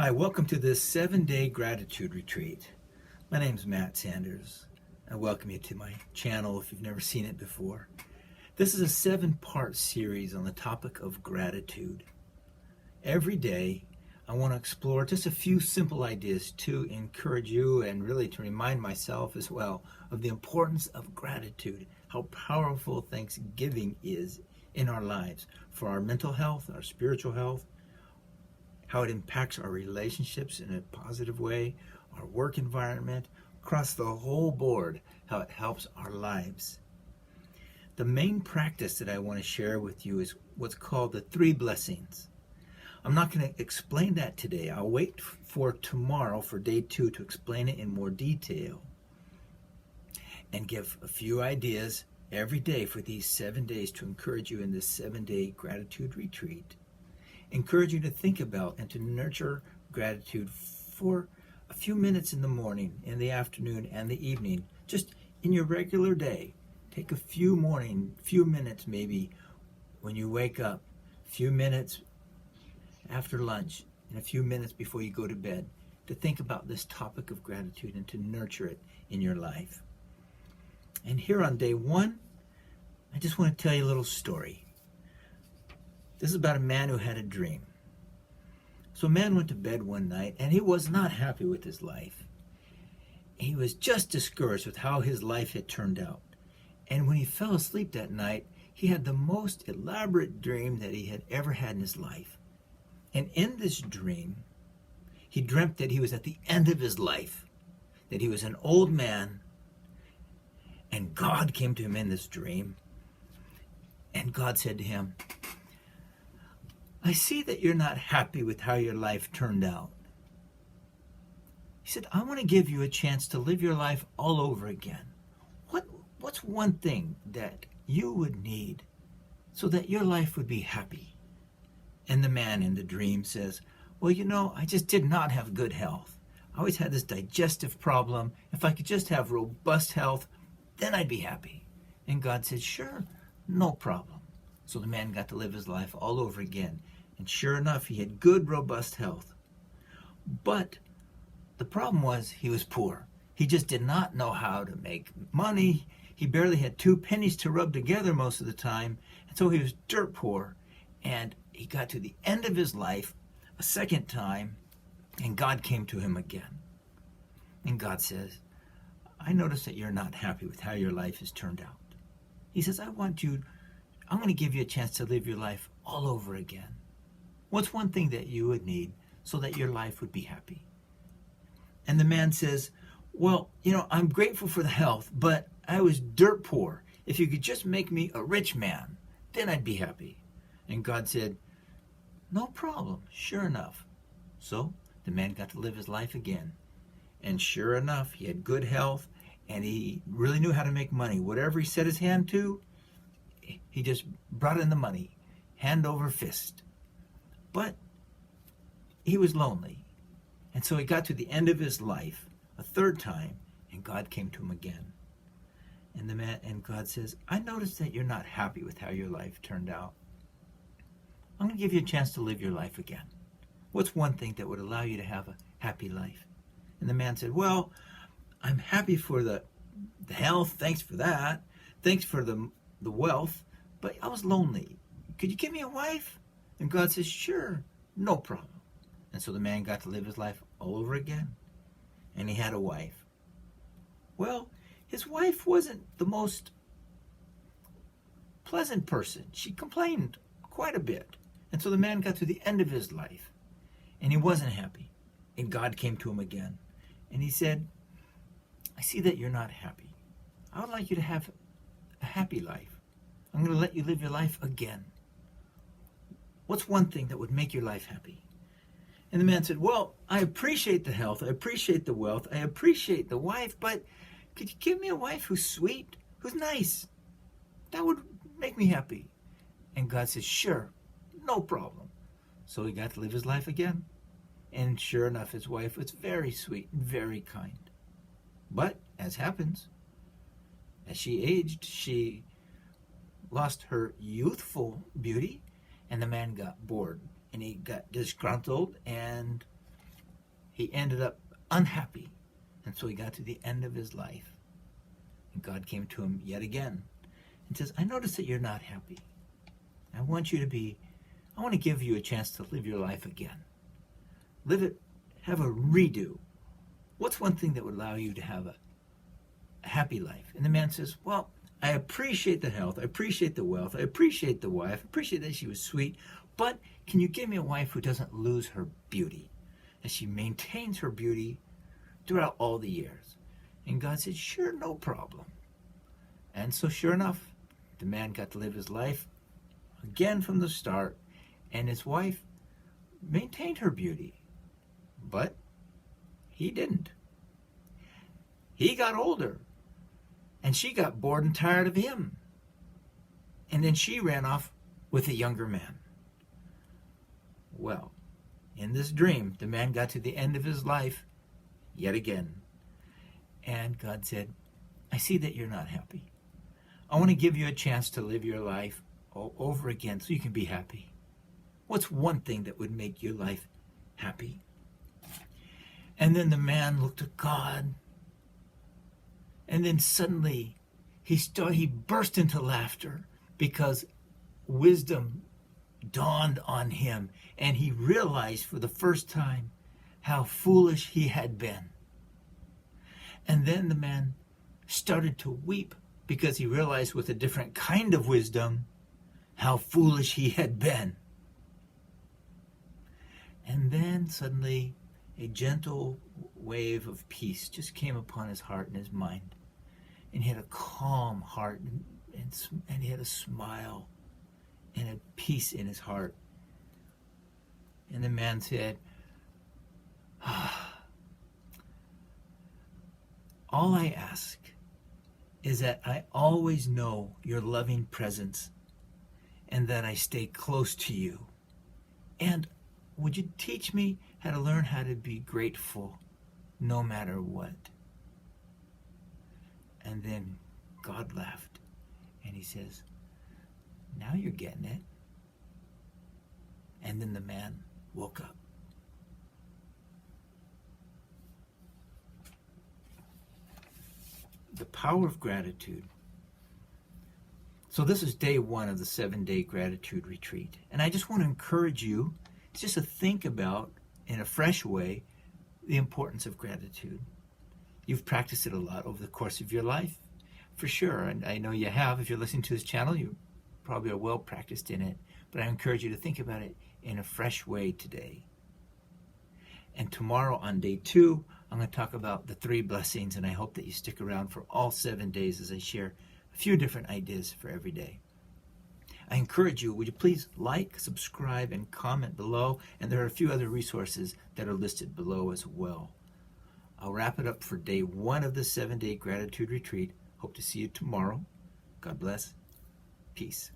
Hi, welcome to this 7-day gratitude retreat. My name's Matt Sanders. I welcome you to my channel if you've never seen it before. This is a 7-part series on the topic of gratitude. Every day, I want to explore just a few simple ideas to encourage you and really to remind myself as well of the importance of gratitude, how powerful Thanksgiving is in our lives for our mental health, our spiritual health, how it impacts our relationships in a positive way, our work environment, across the whole board, how it helps our lives. The main practice that I want to share with you is what's called the 3 blessings. I'm not going to explain that today. I'll wait for tomorrow for day 2 to explain it in more detail and give a few ideas every day for these 7 days to encourage you in this 7-day gratitude retreat. Encourage you to think about and to nurture gratitude for a few minutes in the morning, in the afternoon, and the evening, just in your regular day. Take a few minutes maybe when you wake up, a few minutes after lunch, and a few minutes before you go to bed to think about this topic of gratitude and to nurture it in your life. And here on day 1, I just want to tell you a little story. This is about a man who had a dream. So a man went to bed one night and he was not happy with his life. He was just discouraged with how his life had turned out. And when he fell asleep that night, he had the most elaborate dream that he had ever had in his life. And in this dream, he dreamt that he was at the end of his life, that he was an old man, and God came to him in this dream. And God said to him, I see that you're not happy with how your life turned out. He said, I want to give you a chance to live your life all over again. What's one thing that you would need so that your life would be happy? And the man in the dream says, well, I just did not have good health. I always had this digestive problem. If I could just have robust health, then I'd be happy. And God said, sure, no problem. So the man got to live his life all over again. And sure enough, he had good, robust health. But the problem was he was poor. He just did not know how to make money. He barely had 2 pennies to rub together most of the time. And so he was dirt poor. And he got to the end of his life a second time, and God came to him again. And God says, I notice that you're not happy with how your life has turned out. He says, I'm going to give you a chance to live your life all over again. What's one thing that you would need so that your life would be happy? And the man says, well, I'm grateful for the health, but I was dirt poor. If you could just make me a rich man, then I'd be happy. And God said, no problem, sure enough. So the man got to live his life again. And sure enough, he had good health, and he really knew how to make money. Whatever he set his hand to, he just brought in the money, hand over fist. But he was lonely. And so he got to the end of his life a third time, and God came to him again. And God says, I noticed that you're not happy with how your life turned out. I'm going to give you a chance to live your life again. What's one thing that would allow you to have a happy life? And the man said, well, I'm happy for the health. Thanks for that. Thanks for the wealth. But I was lonely. Could you give me a wife? And God says, sure, no problem. And so the man got to live his life all over again. And he had a wife. Well, his wife wasn't the most pleasant person. She complained quite a bit. And so the man got to the end of his life. And he wasn't happy. And God came to him again. And he said, I see that you're not happy. I would like you to have a happy life. I'm going to let you live your life again. What's one thing that would make your life happy? And the man said, well, I appreciate the health. I appreciate the wealth. I appreciate the wife. But could you give me a wife who's sweet, who's nice? That would make me happy. And God says, sure, no problem. So he got to live his life again. And sure enough, his wife was very sweet and very kind. But, as happens, as she aged, she lost her youthful beauty, and the man got bored, and he got disgruntled, and he ended up unhappy. And so he got to the end of his life. And God came to him yet again and says, I notice that you're not happy. I want to give you a chance to live your life again. Live it, have a redo. What's one thing that would allow you to have a happy life? And the man says, well, I appreciate the health, I appreciate the wealth, I appreciate the wife, I appreciate that she was sweet, but can you give me a wife who doesn't lose her beauty, that she maintains her beauty throughout all the years? And God said, sure, no problem. And so sure enough, the man got to live his life again from the start, and his wife maintained her beauty, but he didn't. He got older, and she got bored and tired of him. And then she ran off with a younger man. Well, in this dream, the man got to the end of his life yet again. And God said, I see that you're not happy. I want to give you a chance to live your life all over again so you can be happy. What's one thing that would make your life happy? And then the man looked at God, and then suddenly he burst into laughter because wisdom dawned on him, and he realized for the first time how foolish he had been. And then the man started to weep because he realized with a different kind of wisdom how foolish he had been. And then suddenly a gentle wave of peace just came upon his heart and his mind. And he had a calm heart, and he had a smile and a peace in his heart. And the man said, all I ask is that I always know your loving presence and that I stay close to you. And would you teach me how to learn how to be grateful no matter what? And then God laughed, and he says, now you're getting it. And then the man woke up. The power of gratitude. So this is day 1 of the 7-day gratitude retreat. And I just want to encourage you just to think about, in a fresh way, the importance of gratitude. You've practiced it a lot over the course of your life, for sure. And I know you have. If you're listening to this channel, you probably are well practiced in it. But I encourage you to think about it in a fresh way today. And tomorrow on day 2, I'm going to talk about the 3 blessings, and I hope that you stick around for all 7 days as I share a few different ideas for every day. I encourage you, would you please like, subscribe, and comment below, and there are a few other resources that are listed below as well. I'll wrap it up for day 1 of the 7-day gratitude retreat. Hope to see you tomorrow. God bless. Peace.